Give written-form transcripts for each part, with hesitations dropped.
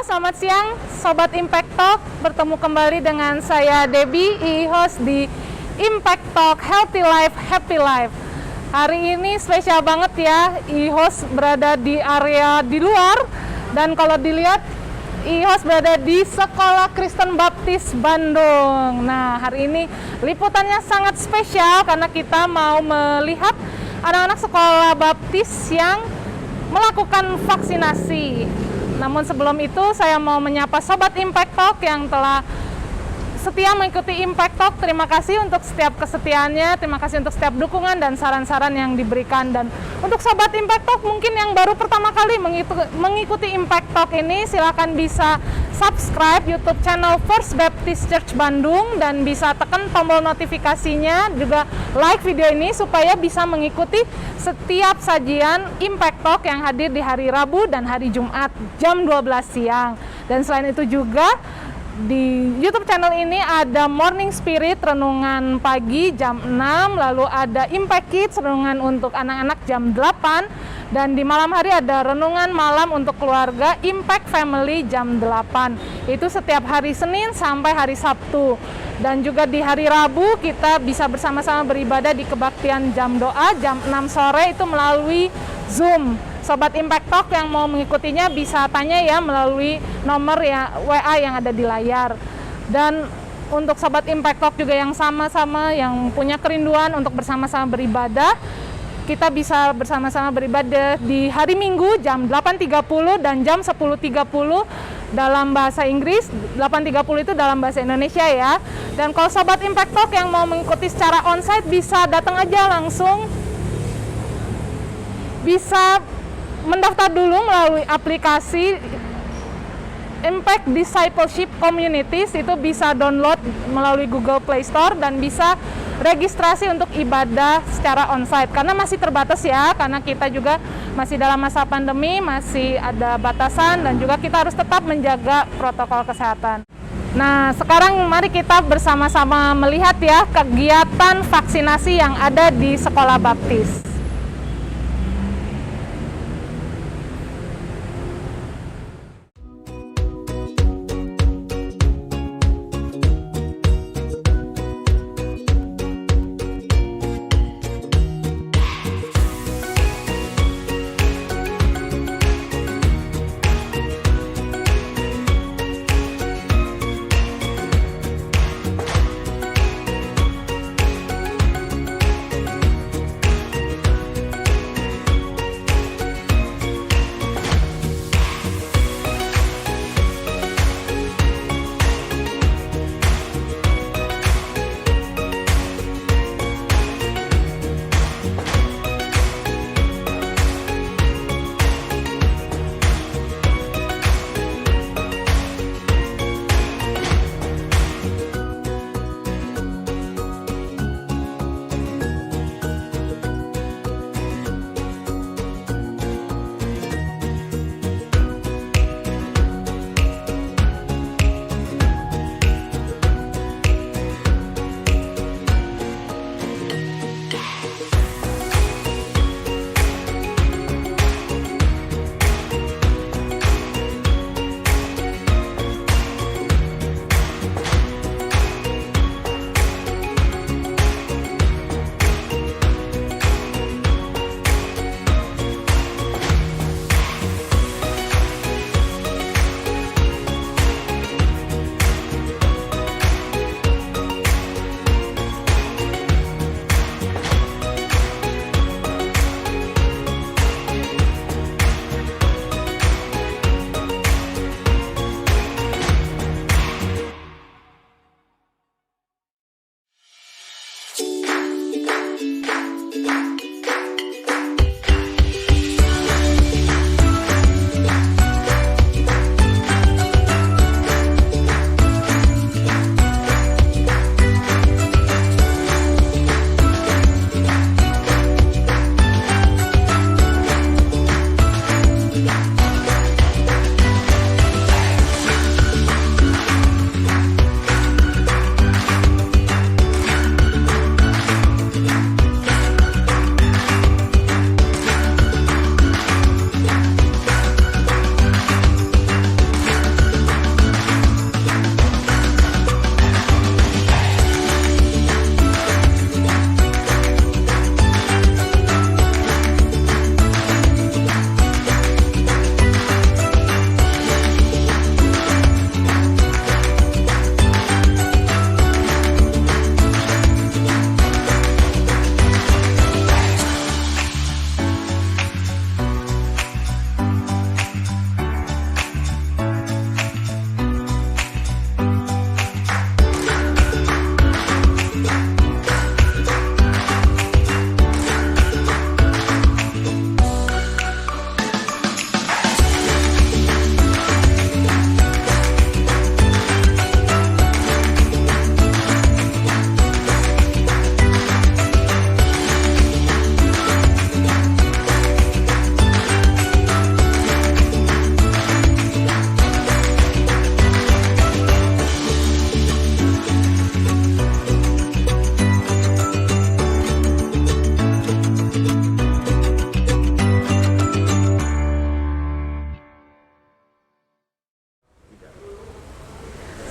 selamat siang Sobat Impact Talk. Bertemu kembali dengan saya Debbie, host di Impact Talk Healthy Life, Happy Life. Hari ini spesial banget ya, host berada di area di luar. Dan kalau dilihat, host berada di Sekolah Kristen Baptis Bandung. Nah, hari ini liputannya sangat spesial karena kita mau melihat anak-anak sekolah baptis yang melakukan vaksinasi. Namun sebelum itu saya mau menyapa Sobat Impact Talk yang telah setia mengikuti Impact Talk. Terima kasih untuk setiap kesetiaannya, terima kasih untuk setiap dukungan dan saran-saran yang diberikan. Dan untuk Sobat Impact Talk mungkin yang baru pertama kali mengikuti Impact Talk ini, silakan bisa subscribe YouTube channel First Baptist Church Bandung dan bisa tekan tombol notifikasinya, juga like video ini supaya bisa mengikuti setiap sajian Impact Talk yang hadir di hari Rabu dan hari Jumat jam 12 siang. Dan selain itu juga di YouTube channel ini ada Morning Spirit, renungan pagi jam 6, lalu ada Impact Kids, renungan untuk anak-anak jam 8, dan di malam hari ada renungan malam untuk keluarga Impact Family jam 8. Itu setiap hari Senin sampai hari Sabtu. Dan juga di hari Rabu kita bisa bersama-sama beribadah di kebaktian jam doa jam 6 sore itu melalui Zoom. Sobat Impact Talk yang mau mengikutinya bisa tanya ya melalui nomor ya WA yang ada di layar. Dan untuk Sobat Impact Talk juga yang sama-sama yang punya kerinduan untuk bersama-sama beribadah, kita bisa bersama-sama beribadah di hari Minggu jam 8.30 dan jam 10.30 dalam bahasa Inggris, 8.30 itu dalam bahasa Indonesia ya. Dan kalau Sobat Impact Talk yang mau mengikuti secara onsite bisa datang aja langsung, bisa mendaftar dulu melalui aplikasi Impact Discipleship Communities, itu bisa download melalui Google Play Store dan bisa registrasi untuk ibadah secara onsite karena masih terbatas ya, karena kita juga masih dalam masa pandemi, masih ada batasan dan juga kita harus tetap menjaga protokol kesehatan. Nah, sekarang mari kita bersama-sama melihat ya kegiatan vaksinasi yang ada di Sekolah Baptis.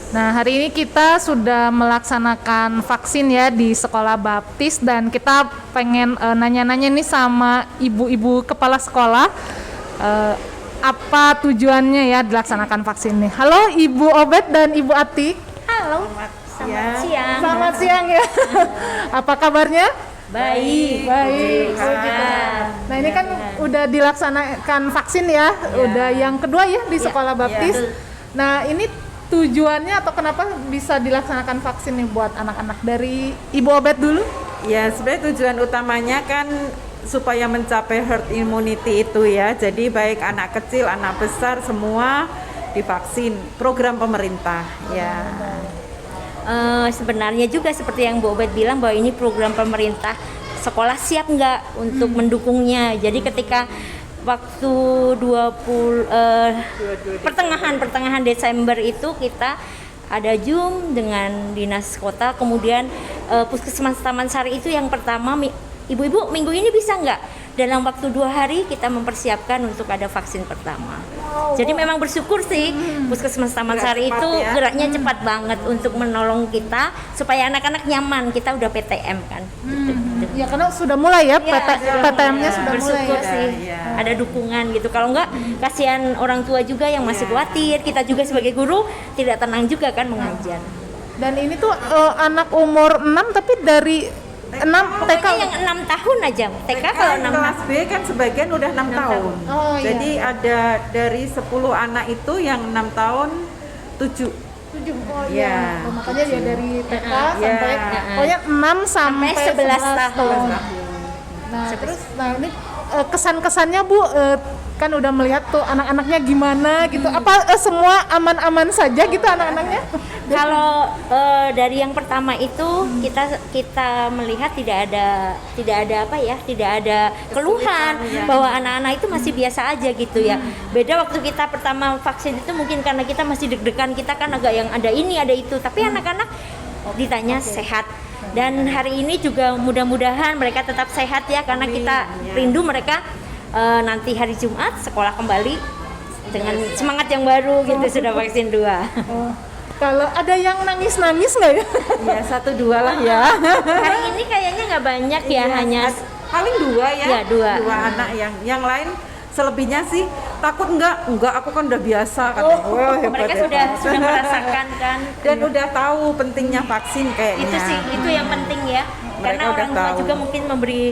Nah, hari ini kita sudah melaksanakan vaksin ya di sekolah baptis dan kita pengen nanya-nanya nih sama ibu-ibu kepala sekolah apa tujuannya ya dilaksanakan vaksin ini. Halo Ibu Obet dan Ibu Atik. Halo, selamat siang. Selamat siang ya. Apa kabarnya? Baik. Baik. Nah, ini kan udah dilaksanakan vaksin ya, udah yang kedua ya di sekolah baptis. Nah, ini tujuannya atau kenapa bisa dilaksanakan vaksin nih buat anak-anak? Dari Ibu Obet dulu? Ya, sebenarnya tujuan utamanya kan supaya mencapai herd immunity itu ya. Jadi baik anak kecil, anak besar semua divaksin. Program pemerintah ya. Sebenarnya juga seperti yang Bu Obet bilang bahwa ini program pemerintah. Sekolah siap nggak untuk mendukungnya? Jadi ketika waktu pertengahan Desember itu kita ada Zoom dengan dinas kota, kemudian puskesmas Taman Sari itu yang pertama, ibu-ibu minggu ini bisa nggak? Dalam waktu 2 hari kita mempersiapkan untuk ada vaksin pertama. Jadi memang bersyukur sih puskesmas Taman Sari itu geraknya cepat banget untuk menolong kita supaya anak-anak nyaman. Kita udah PTM kan. Ya karena sudah mulai ya, PTM-nya sudah mulai. Bersyukur sih ada dukungan gitu. Kalau enggak kasihan orang tua juga yang masih khawatir. Kita juga sebagai guru tidak tenang juga kan mengajar. Dan ini tuh anak umur 6 tapi dari 6 TK yang 6 tahun aja. TK kalau 6 kelas B kan sebagian udah 6 tahun. Oh, iya. Jadi ada dari 10 anak itu yang 6 tahun 7. 7. Oh iya. Makanya ya dari TK Iya. sampai pokoknya 6 sampai 11 tahun. Nah, terus ini kesan-kesannya Bu kan udah melihat tuh anak-anaknya gimana gitu. Apa semua aman-aman saja gitu anak-anaknya? Kalau dari yang pertama itu kita melihat tidak ada keluhan bahwa anak-anak itu masih biasa aja gitu ya. Beda waktu kita pertama vaksin itu mungkin karena kita masih deg-degan, kita kan agak yang ada ini ada itu, tapi anak-anak ditanya sehat. Dan hari ini juga mudah-mudahan mereka tetap sehat ya, karena kita rindu mereka nanti hari Jumat sekolah kembali dengan semangat yang baru gitu, sudah vaksin 2. Kalau ada yang nangis-nangis nggak ya? Ya 1-2 lah ya. Hari ini kayaknya nggak banyak ya, hanya paling 2 ya. Ya, 2. 2 anak yang lain selebihnya sih takut enggak aku kan udah biasa kan. Mereka sudah merasakan kan, dan udah tahu pentingnya vaksin kayaknya. itu sih itu yang penting ya. Karena udah orang tua tahu. juga mungkin memberi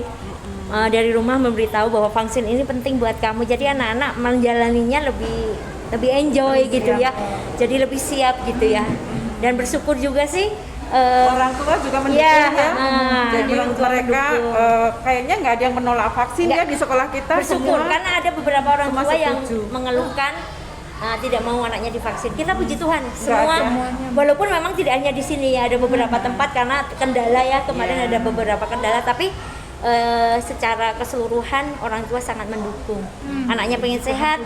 dari rumah memberitahu bahwa vaksin ini penting buat kamu, jadi anak-anak menjalaninya lebih enjoy gitu ya, jadi lebih siap gitu ya. Dan bersyukur juga sih orang tua juga mendukung ya. Jadi mereka kayaknya nggak ada yang menolak vaksin ya di sekolah kita. Bersyukur semua. karena ada beberapa orang semua tua yang setuju. mengeluhkan tidak mau anaknya divaksin. Kita puji Tuhan semua, walaupun memang tidak hanya di sini ya, ada beberapa tempat karena kendala ya kemarin ada beberapa kendala, tapi secara keseluruhan orang tua sangat mendukung. Anaknya pengen sehat,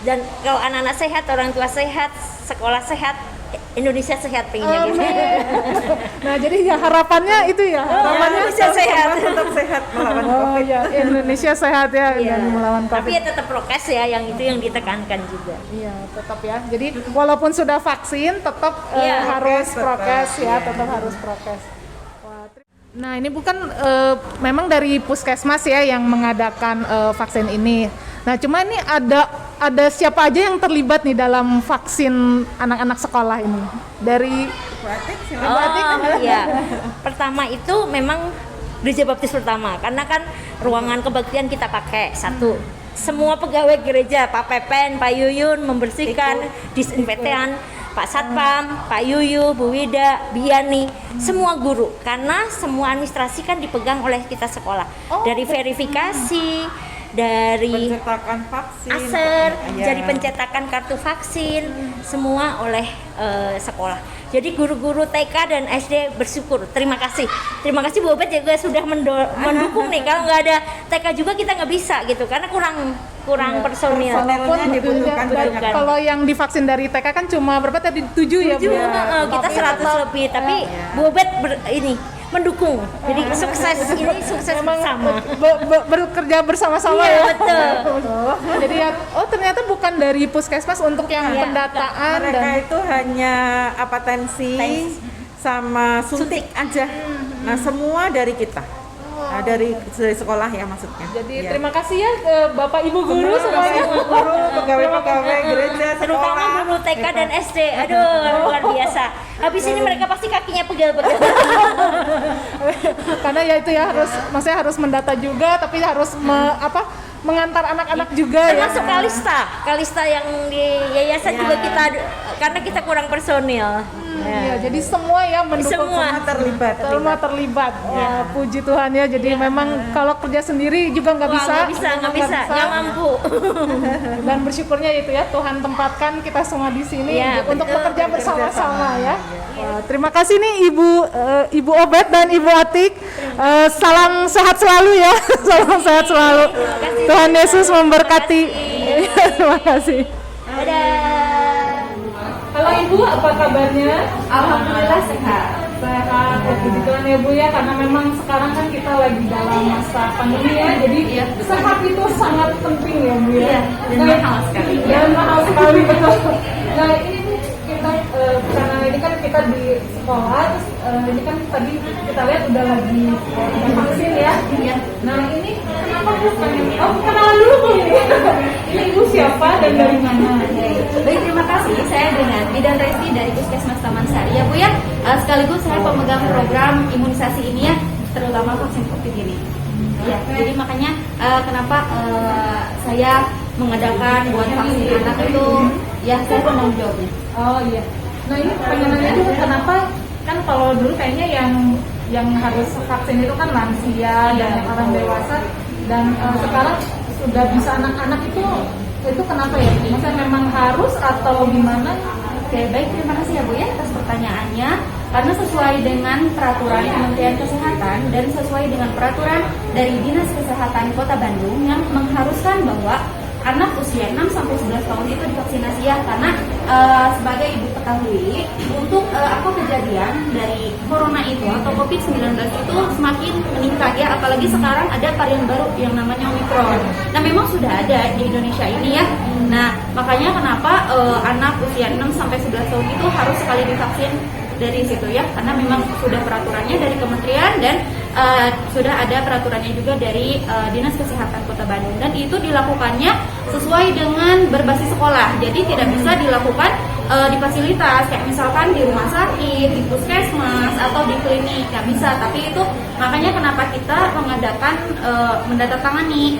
dan kalau anak-anak sehat, orang tua sehat, sekolah sehat, Indonesia sehat pengennya gitu. Nah, jadi ya harapannya itu ya, harapannya Indonesia sehat. Tetap sehat melawan Oh ya, Indonesia sehat ya dan melawan Tapi Covid. ya tetap prokes ya, yang itu yang ditekankan juga. Iya, tetap ya. Jadi walaupun sudah vaksin, tetap harus prokes ya, tetap harus prokes. Nah, ini bukan memang dari Puskesmas ya yang mengadakan vaksin ini. Nah, cuma ini ada siapa aja yang terlibat nih dalam vaksin anak-anak sekolah ini? Dari Iya. Pertama itu memang gereja baptis pertama, karena kan ruangan kebaktian kita pakai satu. Semua pegawai gereja, Pak Pepen, Pak Yuyun membersihkan, disinfektan, Pak Satpam, Pak Yuyu, Bu Wida, Biani, semua guru, karena semua administrasi kan dipegang oleh kita sekolah. Dari verifikasi, dari pencetakan vaksin, aser, jadi pencetakan kartu vaksin, semua oleh sekolah. Jadi guru-guru TK dan SD bersyukur, terima kasih Bu Obet juga sudah mendukung nih. Kalau nggak ada TK juga kita nggak bisa gitu, karena kurang personil. Personelnya dibutuhkan banyak. Kalau yang divaksin dari TK kan cuma berapa tadi? 7 ya Bu? Kita 100 lebih, tapi Bu Obet mendukung. Jadi sukses ini sukses bersama. Bekerja bersama-sama Iya, ya. betul. Jadi ya, ternyata bukan dari puskesmas untuk yang Iya, pendataan Mereka dan itu hanya apatensi sama suntik aja. Nah, semua dari kita. Nah, dari sekolah ya maksudnya. jadi Ya. terima kasih ya Bapak Ibu guru semuanya. Guru, pegawai-pegawai gereja, Terutama sekolah. guru TK dan SD. Aduh, luar biasa. Habis ini mereka pasti kakinya pegel-pegel. Karena ya itu ya harus, maksudnya harus mendata juga, tapi harus mengantar anak-anak juga ya. Termasuk Kalista yang di yayasan juga kita, karena kita kurang personil. Iya, jadi semua ya mendukung, Semua. semua terlibat. Wah, puji Tuhan ya. Jadi memang kalau kerja sendiri juga nggak bisa, nggak bisa, nggak mampu. Dan bersyukurnya itu ya Tuhan tempatkan kita semua di sini Ya, untuk betul, bekerja bersama-sama ya. Wah, terima kasih nih Ibu Obet dan Ibu Atik. Salam sehat selalu ya. Salam sehat selalu. Tuhan Yesus memberkati. Terima kasih. Dadah. Halo Ibu, apa kabarnya? Alhamdulillah sehat. Sehat, puji Tuhan ya Bu ya, karena memang sekarang kan kita lagi dalam masa pandemi ya, jadi sehat itu sangat penting ya Bu ya. Dan mahal sekali. Dan mahal sekali, betul. Nah ini Bu, kita karena ini kan kita di sekolah, terus ini kan tadi kita lihat udah lagi vaksin ya. Iya. Nah ini kenapa Bu pengen? Oh kenalan dulu Bu ini. Ini Ibu siapa dan dari mana? Baik, terima kasih. Saya dengan Bidan Resti dari Puskesmas Taman Sari ya Bu ya. Sekaligus saya pemegang program imunisasi ini ya, terutama vaksin COVID ini. Ya, jadi makanya kenapa saya mengadakan buat vaksin anak itu, ya saya penanggung jawabnya. Oh iya. Nah ini pengen nanya juga kenapa kan kalau dulu kayaknya yang harus vaksin itu kan lansia dan yang orang dewasa, dan sekarang sudah bisa anak-anak itu kenapa ya? Maksudnya memang harus atau gimana? Oke, baik, terima kasih ya Bu ya atas pertanyaannya. Karena sesuai dengan peraturan Kementerian Kesehatan dan sesuai dengan peraturan dari Dinas Kesehatan Kota Bandung yang mengharuskan bahwa anak usia 6 sampai 11 tahun itu divaksinasi ya, karena sebagai ibu ketahui untuk kejadian dari corona itu atau COVID-19 itu semakin meningkat ya, apalagi sekarang ada varian baru yang namanya Omicron. Nah, memang sudah ada di Indonesia ini ya. Nah, makanya kenapa anak usia 6 sampai 11 tahun itu harus sekali divaksin dari situ ya, karena memang sudah peraturannya dari kementerian dan sudah ada peraturannya juga dari Dinas Kesehatan Kota Bandung, dan itu dilakukannya sesuai dengan berbasis sekolah. Jadi tidak bisa dilakukan di fasilitas kayak misalkan di rumah sakit, di puskesmas atau di klinik, nggak bisa. Tapi itu makanya kenapa kita mengadakan mendatangani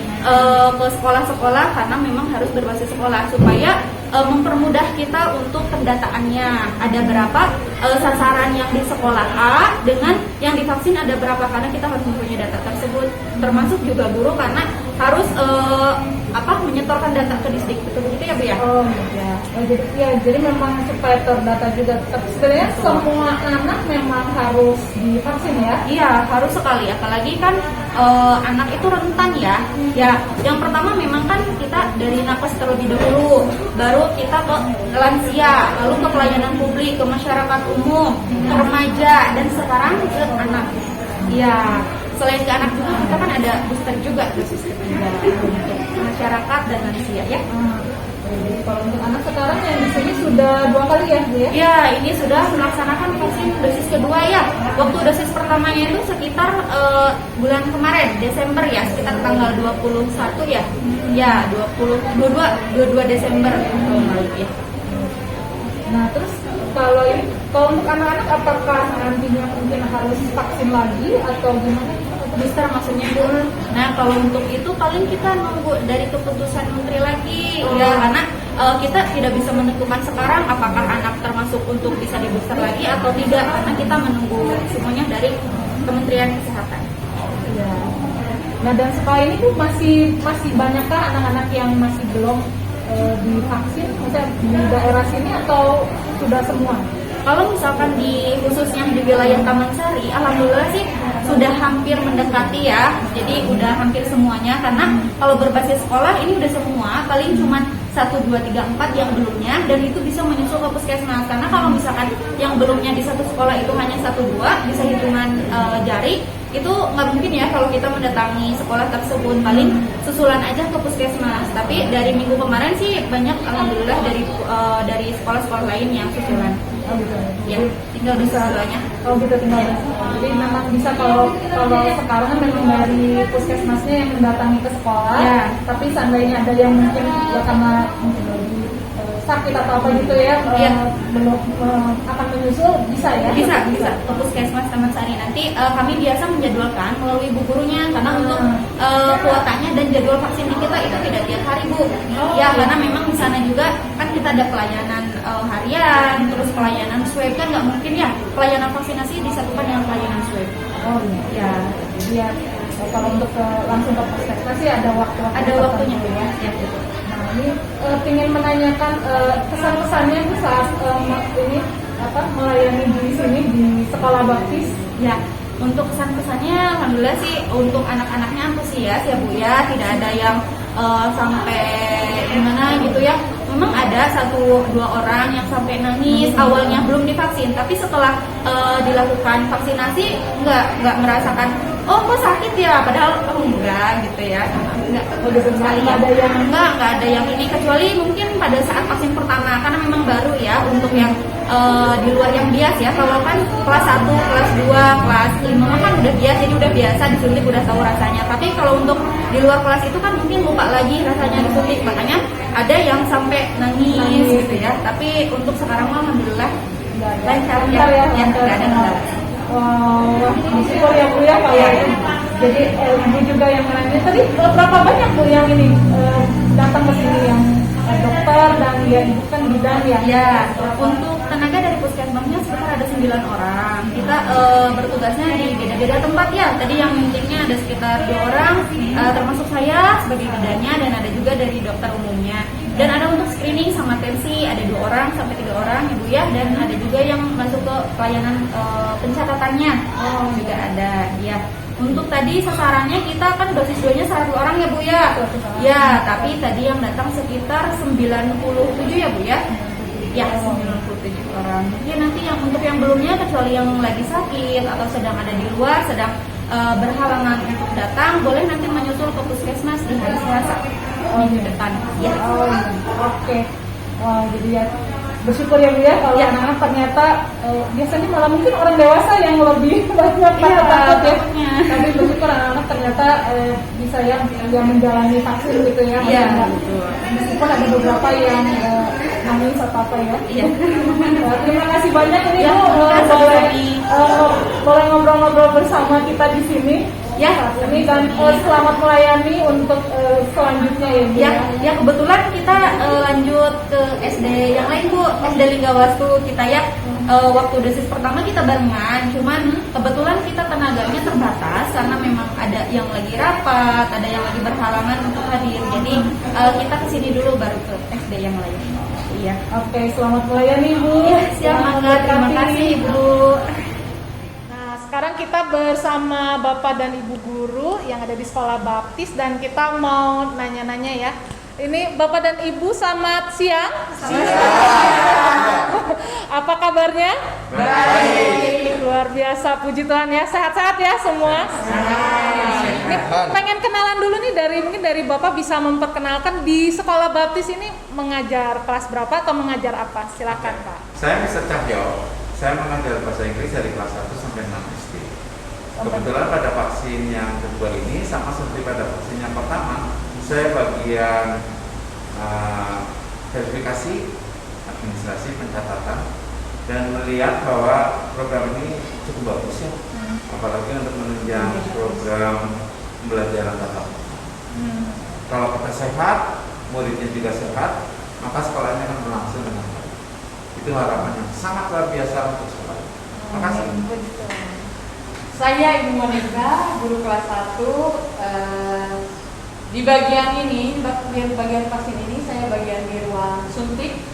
ke sekolah-sekolah, karena memang harus berbasis sekolah supaya mempermudah kita untuk pendataannya. Ada berapa sasaran yang di sekolah A dengan yang divaksin ada berapa, karena kita harus mempunyai data tersebut, termasuk juga guru karena harus menyetorkan data ke distrik. Betul begitu ya Bu ya? Oh iya. Jadi memang supaya terdata juga. Tapi sebenarnya semua anak memang harus divaksin ya? Iya, harus sekali. Apalagi kan anak itu rentan ya. Ya, yang pertama memang kan kita dari nakes terlebih dahulu, baru kita ke lansia, lalu ke pelayanan publik, ke masyarakat umum, ke remaja, dan sekarang ke anak. Iya, selain ke anak juga kita kan ada booster juga dosis ketiga untuk masyarakat dan lansia ya. Jadi kalau untuk anak sekarang yang di sini sudah 2 kali ya Bu ya? Ya, ini sudah melaksanakan vaksin dosis kedua ya. Waktu dosis pertamanya itu sekitar bulan kemarin, Desember ya, sekitar tanggal 21 ya. Ya, 22 Desember tahun lalu ya. Nah terus kalau untuk anak-anak apakah nantinya mungkin harus vaksin lagi atau gimana? Booster maksudnya Bu. Nah, kalau untuk itu paling kita nunggu dari keputusan menteri lagi ya, karena kita tidak bisa menentukan sekarang apakah anak termasuk untuk bisa di booster lagi atau tidak, karena kita menunggu semuanya dari Kementerian Kesehatan. Ya. Nah dan setelah ini tuh masih banyakkah anak-anak yang masih belum divaksin, maksudnya di daerah sini atau sudah semua? Kalau misalkan di khususnya di wilayah Taman Sari, alhamdulillah sih sudah hampir mendekati ya. Jadi udah hampir semuanya, karena kalau berbasis sekolah ini udah semua, paling cuma 1, 2, 3, 4 yang belumnya, dan itu bisa menyusul ke puskesmas. Karena kalau misalkan yang belumnya di satu sekolah itu hanya 1, 2, bisa hitungan jari, itu nggak mungkin ya kalau kita mendatangi sekolah tersebut, paling susulan aja ke puskesmas. Tapi dari minggu kemarin sih banyak alhamdulillah dari sekolah-sekolah lain yang susulan. Oh gitu. Ya, tinggal bisa semuanya. Oh gitu, tinggal. Jadi memang bisa kalau sekarang kan memang dari puskesmasnya yang mendatangi ke sekolah. Ya. Tapi seandainya ada yang mungkin ya karena mungkin lagi sakit atau apa gitu ya, Iya. belum akan menyusul, bisa ya? Bisa ke puskesmas Taman Sari. Nanti kami biasa menjadwalkan melalui ibu gurunya, karena untuk kuotanya dan jadwal vaksinnya kita itu tidak tiap hari, Bu. Ya, karena memang di sana juga kan kita ada pelayanan harian, terus pelayanan swab, kan nggak mungkin ya pelayanan vaksinasi disatukan dengan pelayanan swab. Oh iya. Ya, Jadi ya kalau untuk langsung ke puskesmas sih ada waktu. ada waktunya, Bu ya. Ya. Nah, ini ingin menanyakan kesan-kesannya Bu saat ini melayani di sini di sekolah baptis. Ya, untuk kesan-kesannya alhamdulillah sih untuk anak-anaknya antusias ya Bu ya, tidak ada yang sampai gimana gitu ya. Memang ada 1-2 orang yang sampai nangis awalnya belum divaksin, tapi setelah dilakukan vaksinasi nggak merasakan oh kok sakit ya, padahal enggak gitu ya, enggak sekali ya, nggak ada yang ini, kecuali mungkin pada saat vaksin pertama, karena memang baru ya untuk yang di luar yang bias ya. Kalau kan kelas 1, kelas 2, kelas 5 kan udah bias, jadi udah biasa disuntik, udah tahu rasanya. Tapi kalau untuk di luar kelas itu kan mungkin lupa lagi rasanya disuntik, makanya ada yang sampai nangis gitu ya. Tapi untuk sekarang mah alhamdulillah lancar ya, yang nggak ada kendala. Wah, bersyukur ya Bu ya kalau jadi Ibu juga yang menanya. Tadi berapa banyak Bu yang ini datang ke sini yang dokter dan ya Ibu kan bidan ya? Ya, untuk tenaga dari puskesmasnya sekitar ada 9 orang. Kita bertugasnya di beda-beda tempat ya. Tadi yang meetingnya ada sekitar 2 orang, termasuk saya sebagai bidannya, dan ada juga dari dokter umumnya. Dan ada untuk screening sama tensi ada 2 orang sampai 3 orang Ibu ya, dan ada juga yang masuk ke pelayanan pencatatannya. Oh, juga ada ya. Untuk tadi sasarannya kita kan dosis 2-nya 100 orang ya Bu ya. Ya, tapi tadi yang datang sekitar 97 ya Bu ya. Ya, 97 orang. Ya, nanti yang untuk yang belumnya, kecuali yang lagi sakit atau sedang ada di luar, sedang berhalangan untuk datang, boleh nanti menyusul ke puskesmas di hari Selasa minggu depan. Ya. Oh, oke. Wah, jadi ya bersyukur ya Bu ya kalau Ya. anak-anak ternyata biasanya malah mungkin orang dewasa yang lebih banyak takut ya. takutnya. Tapi bersyukur anak-anak ternyata bisa ya menjalani vaksin gitu ya. Iya, Maksudnya, betul. meskipun ada beberapa yang nangis atau apa ya. Iya. Terima kasih banyak ini Ya, Bu, terima kasih, boleh Sofi. boleh ngobrol-ngobrol bersama kita di sini. Ya, Saat ini dan selamat melayani untuk selanjutnya ya Bu. Ya, ya kebetulan kita lanjut ke SD yang lain Bu, SD Linggawastu kita ya. Waktu dosis pertama kita barengan, cuman kebetulan kita tenaganya terbatas karena memang ada yang lagi rapat, ada yang lagi berhalangan untuk hadir. Jadi kita kesini dulu baru ke SD yang lain. Iya. Oke, selamat melayani Bu. Iya, siap Selamat Mangga. Terima berkati. kasih Ibu. Nah, sekarang kita bersama Bapak dan Ibu guru yang ada di sekolah baptis dan kita mau nanya-nanya ya. Ini Bapak dan Ibu selamat siang. Apa kabarnya? Baik. Luar biasa, puji Tuhan ya. Sehat-sehat ya semua. Ini pengen kenalan dulu nih mungkin dari Bapak bisa memperkenalkan di sekolah baptis ini mengajar kelas berapa atau mengajar apa? Silakan Pak. Saya Mr. Cahyo, saya mengajar bahasa Inggris dari kelas 1 sampai 6 SD. Kebetulan pada vaksin yang kedua ini sama seperti pada vaksin yang pertama, saya bagian verifikasi, administrasi, pencatatan, dan melihat bahwa program ini cukup bagus ya, apalagi untuk menunjang program pembelajaran tatap muka. Kalau kita sehat, muridnya juga sehat, maka sekolahnya akan berlangsung dengan baik. Itu harapan yang sangat luar biasa untuk sekolah. Terima kasih. Saya Ibu Monika, guru kelas 1. Di bagian ini, bagian vaksin ini, saya bagian di ruang suntik,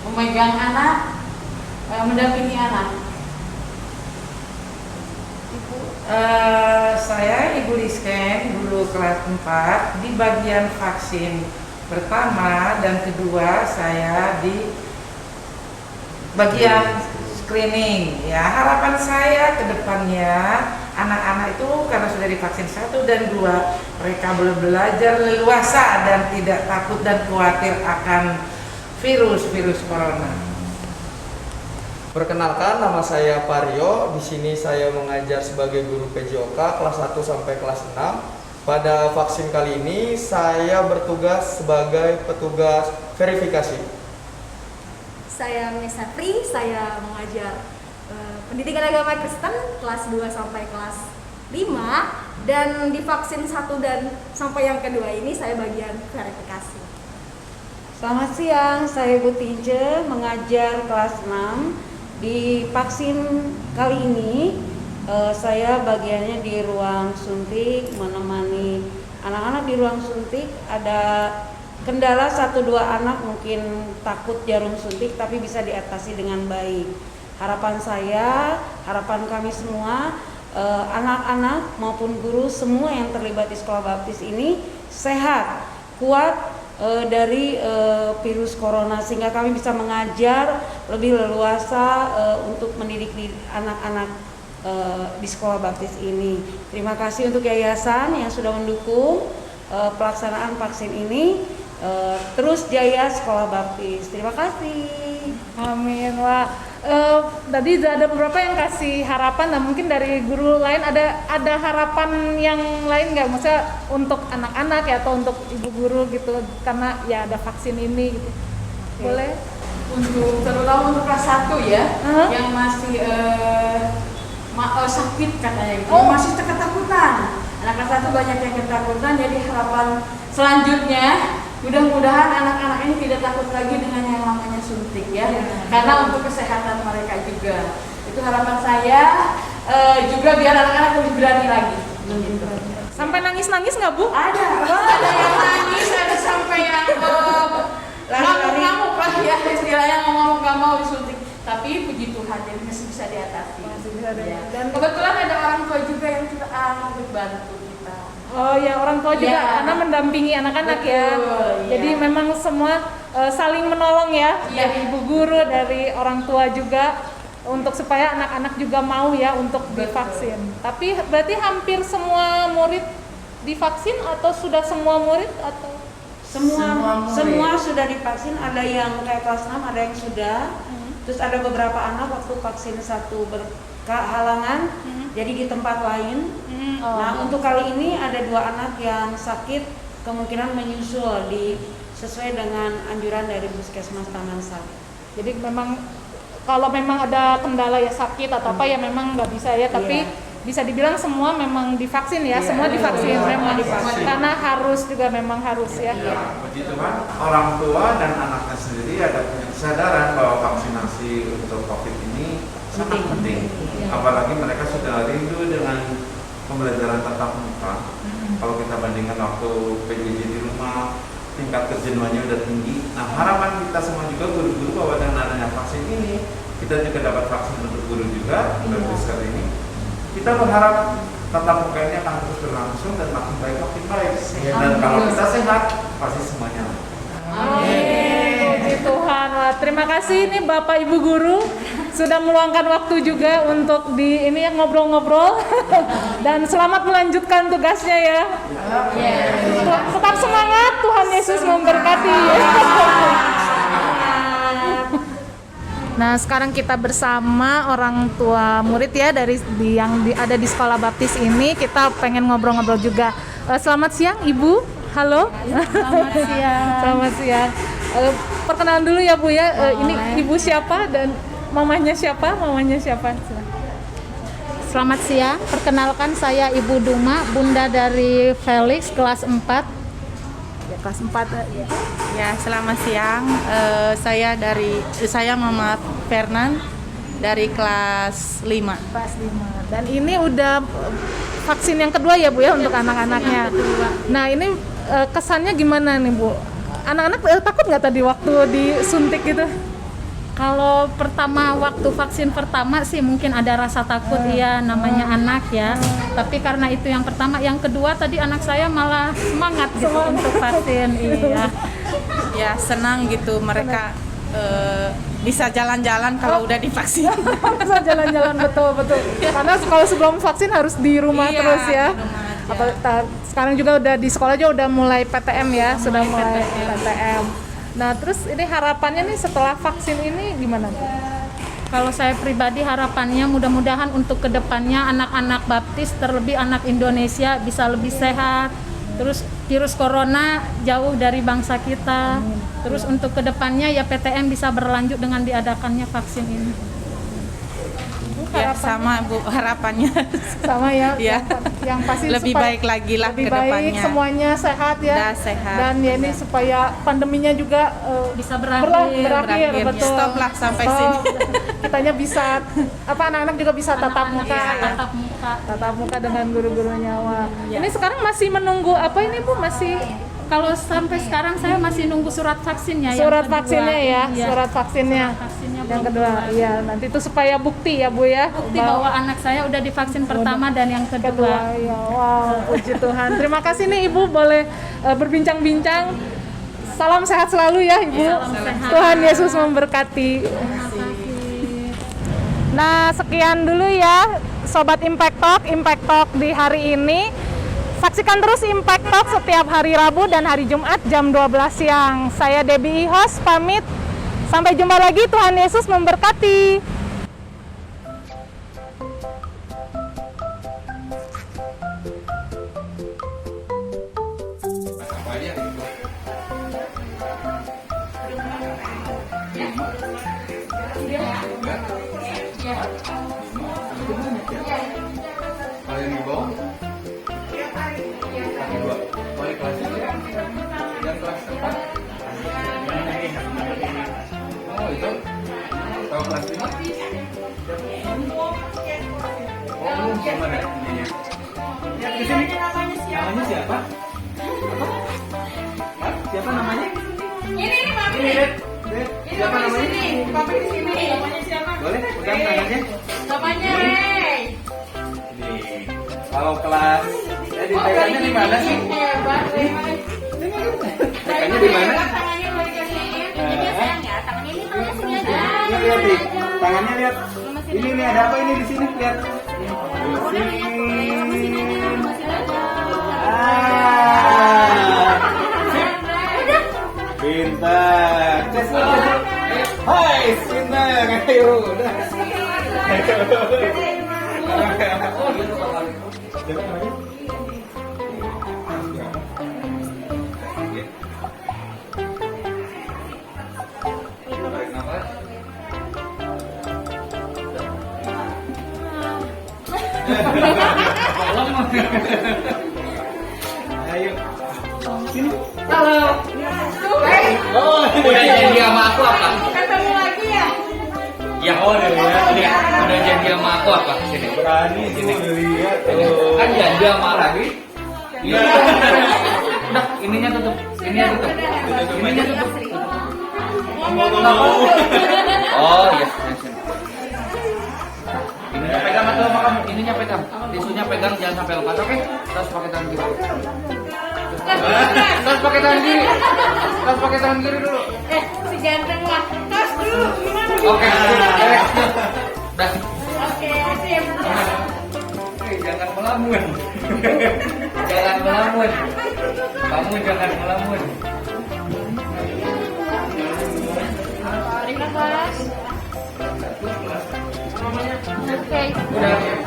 memegang anak, mendampingi anak? Saya Ibu Lisken, guru kelas 4 di bagian vaksin pertama dan kedua saya di bagian screening. Ya, harapan saya ke depannya anak-anak itu karena sudah divaksin 1 dan 2, mereka belum belajar leluasa dan tidak takut dan khawatir akan virus corona. Perkenalkan, nama saya Paryo. Di sini saya mengajar sebagai guru PJOK kelas 1 sampai kelas 6. Pada vaksin kali ini saya bertugas sebagai petugas verifikasi. Saya Mesafri, saya mengajar pendidikan agama Kristen kelas 2 sampai kelas 5, dan di vaksin 1 dan sampai yang kedua ini saya bagian verifikasi. Selamat siang, saya Bu Tince, mengajar kelas 6. Di vaksin kali ini saya bagiannya di ruang suntik, menemani anak-anak di ruang suntik. Ada kendala 1-2 anak mungkin takut jarum suntik, tapi bisa diatasi dengan baik. Harapan saya, harapan kami semua, anak-anak maupun guru semua yang terlibat di sekolah baptis ini sehat, kuat dari virus corona, sehingga kami bisa mengajar lebih leluasa untuk mendidik anak-anak di sekolah baptis ini. Terima kasih untuk yayasan yang sudah mendukung pelaksanaan vaksin ini. Terus jaya sekolah baptis. Terima kasih. Amin. Wah, tadi ada beberapa yang kasih harapan. Nah, mungkin dari guru lain ada harapan yang lain nggak? Maksudnya untuk anak-anak ya, atau untuk ibu guru gitu, karena ya ada vaksin ini gitu. Boleh? Untuk terutama untuk kelas 1 ya, yang masih sakit katanya gitu, masih ketakutan. Anak kelas 1 banyak yang ketakutan, jadi harapan selanjutnya mudah-mudahan anak-anak ini tidak takut lagi dengan yang namanya suntik ya, karena untuk kesehatan mereka juga. Itu harapan saya, juga biar anak-anak lebih berani lagi. Sampai nangis-nangis nggak, Bu? Ada yang nangis, ada sampai yang ngamuk-ngamuk lah ya, istilahnya ngomong nggak mau disuntik. Tapi puji Tuhan, jadi masih bisa diatasi. Ya. Dan kebetulan ada orang tua juga yang kita bantu kita. Oh ya, orang tua juga karena mendampingi anak-anak ya. Jadi memang semua saling menolong ya, dari ibu guru, dari orang tua juga, untuk supaya anak-anak juga mau ya untuk divaksin. Tapi berarti hampir semua murid divaksin atau sudah semua murid atau Semua sudah divaksin, ada yang kayak kelas 6, ada yang sudah. Terus ada beberapa anak waktu vaksin 1 berhalangan, jadi di tempat lain. Nah, untuk kali ini ada 2 anak yang sakit, kemungkinan menyusul sesuai dengan anjuran dari Puskesmas Taman Sari. Jadi memang kalau memang ada kendala ya, sakit atau apa ya memang nggak bisa ya, tapi bisa dibilang semua memang divaksin ya, semua divaksin memang divaksin. Karena harus juga memang harus ya. Puji Tuhan, orang tua dan anaknya sendiri ada punya kesadaran bahwa vaksinasi untuk COVID ini sangat penting. Apalagi mereka sudah rindu dengan pembelajaran tatap muka. Kalau kita bandingkan waktu PJJ di rumah, tingkat kejenuhannya udah tinggi. Nah, harapan kita semua juga guru-guru bahwa dengan adanya vaksin ini, kita juga dapat vaksin untuk guru juga, booster ini. Kita berharap tatap muka ini akan terus berlangsung dan makin baik. Dan kalau kita sehat, pasti semuanya. Amin. Puji Tuhan. Wah, terima kasih nih Bapak Ibu guru sudah meluangkan waktu juga untuk di ini yang ngobrol-ngobrol. Dan selamat melanjutkan tugasnya ya. Tetap semangat, Tuhan Yesus memberkati. Nah, sekarang kita bersama orang tua murid ya yang ada di sekolah baptis ini. Kita pengen ngobrol-ngobrol juga. Selamat siang Ibu. Halo. Selamat siang. Selamat siang. Perkenalan dulu ya Bu ya. Ini Ibu siapa dan mamanya siapa? Selamat siang. Perkenalkan saya Ibu Duma, bunda dari Felix kelas 4. Ya, kelas 4 ya. Ya, selamat siang. Saya Mama Fernan dari kelas 5. Kelas 5. Dan ini udah vaksin yang kedua ya Bu ya untuk anak-anaknya. Nah, ini kesannya gimana nih Bu? Anak-anak takut nggak tadi waktu disuntik gitu? Kalau waktu vaksin pertama sih mungkin ada rasa takut ya, namanya anak ya. Tapi karena itu yang pertama, yang kedua tadi anak saya malah semangat gitu untuk vaksin. Iya. Ya senang gitu mereka bisa jalan-jalan kalau udah divaksin. Bisa jalan-jalan, betul. Karena kalau sebelum vaksin harus di rumah terus ya. Sekarang juga udah di sekolah juga udah mulai PTM ya, sudah mulai PTM. Nah, terus ini harapannya nih setelah vaksin ini gimana tuh? Kalau saya pribadi harapannya mudah-mudahan untuk kedepannya anak-anak baptis, terlebih anak Indonesia bisa lebih sehat. Terus virus corona jauh dari bangsa kita. Terus untuk kedepannya ya PTM bisa berlanjut dengan diadakannya vaksin ini. Ya, sama Bu, harapannya sama ya. Ya. Yang pasti lebih baik lagi lah lebih ke depannya. baik semuanya sehat ya. Udah sehat. Dan ya ini supaya pandeminya juga bisa berakhir. Betul. Stop lah sampai sini. Kitanya bisa anak-anak juga bisa tatap muka ya. Tatap muka dengan guru-gurunya. Wah. Ini sekarang masih menunggu apa ini Bu? Masih kalau sampai sekarang saya masih nunggu surat vaksinnya. Surat vaksinnya ya, iya. surat vaksinnya. Yang kedua, iya nanti itu supaya bukti ya Bu ya. Bukti bahwa anak saya udah divaksin pertama dan yang kedua. Ya, wow, puji Tuhan. Terima kasih nih Ibu boleh berbincang-bincang. Salam sehat selalu ya Ibu. Tuhan Yesus memberkati. Nah, sekian dulu ya Sobat Impact Talk di hari ini. Saksikan terus Impact Talk setiap hari Rabu dan hari Jumat jam 12 siang. Saya Debbie host pamit. Sampai jumpa lagi, Tuhan Yesus memberkati. Namanya siapa? Siapa namanya? Ini Papi. Siapa namanya? Papi di sini. Namanya siapa? Boleh pegang tangannya? Namanya Rey. Nih, kalau kelas dipegangnya di mana sih? Hebat, Rey. Pegangnya di mana? Tangannya boleh kasih. Ini sayang ya, tangannya ini tangannya sini aja. Ini lihat nih, tangannya lihat. Ini nih ada apa ini di sini? Lihat. Pintar. Hai, pintar. Ayo, udah. Ayo. Sini. Halo. Oh, udah janji sama aku apa? Ketemu lagi ya? Ya, oh udah janji sama aku apa? Sini. Berani sini lihat. Kan janji sama lagi. Iya. Udah, ininya tutup. Ininya tutup. Ininya tutup. Oh, iya. Ininya pegang atau sama kamu? Ininya pegang. Tisunya pegang, jangan sampai lepas, oke? Terus pakai tangan kiri. Terus pakai tangan kiri. Terus pakai tangan kiri dulu. Si ganteng lah. Terus dulu gimana? Oke. Dah. Oke, sip. Jangan melamun. Jangan melamun. Kamu jangan melamun. Terima kasih. Oke. Udah.